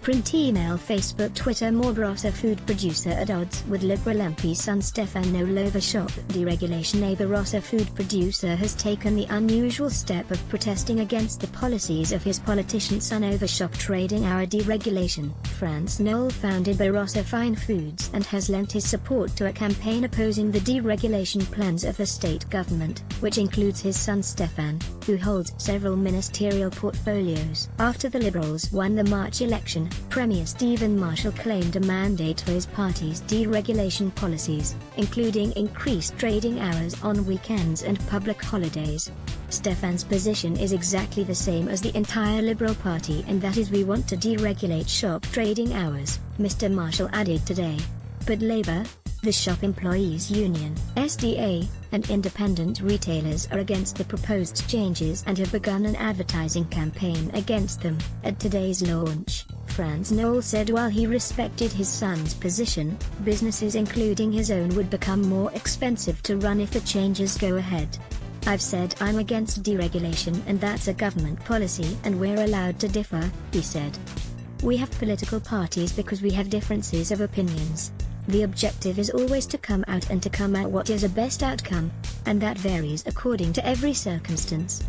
Print, email, Facebook, Twitter. More. Barossa food producer at odds with Liberal MP son Stephan Knoll over shop deregulation. A Barossa food producer has taken the unusual step of protesting against the policies of his politician son over shop trading hour deregulation. Knoll founded Barossa Fine Foods and has lent his support to a campaign opposing the deregulation plans of the state government, which includes his son Stephan, who holds several ministerial portfolios. After the Liberals won the March election, Premier Stephen Marshall claimed a mandate for his party's deregulation policies, including increased trading hours on weekends and public holidays. Stephan's position is exactly the same as the entire Liberal Party, and that is, we want to deregulate shop trading hours, Mr. Marshall added today. But Labour, the Shop Employees Union (SDA), and independent retailers are against the proposed changes and have begun an advertising campaign against them. At today's launch, Knoll said while he respected his son's position, businesses including his own would become more expensive to run if the changes go ahead. "I've said I'm against deregulation, and that's a government policy and we're allowed to differ," he said. "We have political parties because we have differences of opinions. The objective is always to come out what is a best outcome, and that varies according to every circumstance."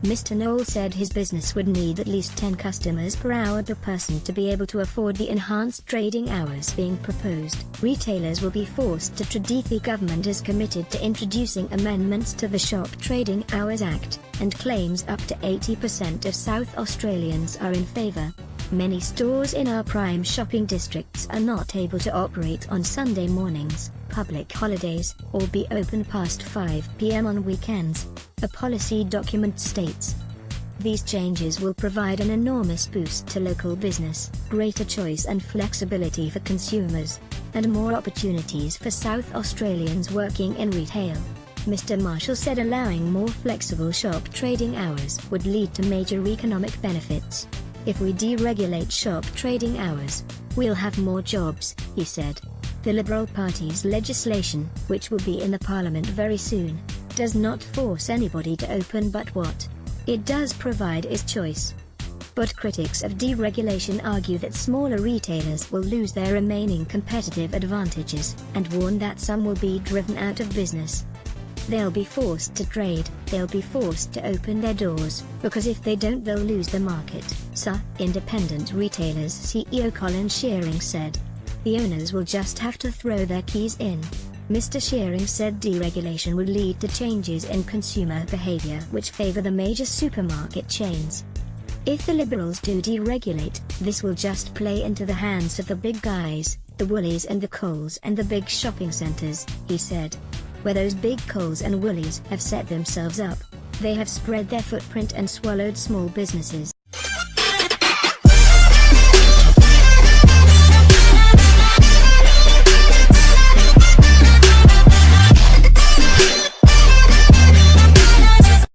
Mr. Knoll said his business would need at least 10 customers per hour per person to be able to afford the enhanced trading hours being proposed. Retailers will be forced to trade. The government is committed to introducing amendments to the Shop Trading Hours Act, and claims up to 80% of South Australians are in favour. "Many stores in our prime shopping districts are not able to operate on Sunday mornings, public holidays, or be open past 5 p.m. on weekends," a policy document states. "These changes will provide an enormous boost to local business, greater choice and flexibility for consumers, and more opportunities for South Australians working in retail." Mr. Marshall said allowing more flexible shop trading hours would lead to major economic benefits. "If we deregulate shop trading hours, we'll have more jobs," he said. The Liberal Party's legislation, which will be in the Parliament very soon, does not force anybody to open, but what it does provide is choice. But critics of deregulation argue that smaller retailers will lose their remaining competitive advantages, and warn that some will be driven out of business. "They'll be forced to trade, they'll be forced to open their doors, because if they don't they'll lose the market," Independent Retailers CEO Colin Shearing said. "The owners will just have to throw their keys in." Mr. Shearing said deregulation would lead to changes in consumer behavior which favor the major supermarket chains. "If the Liberals do deregulate, this will just play into the hands of the big guys, the Woolies and the Coles and the big shopping centers," he said. "Where those big Coles and Woolies have set themselves up, they have spread their footprint and swallowed small businesses.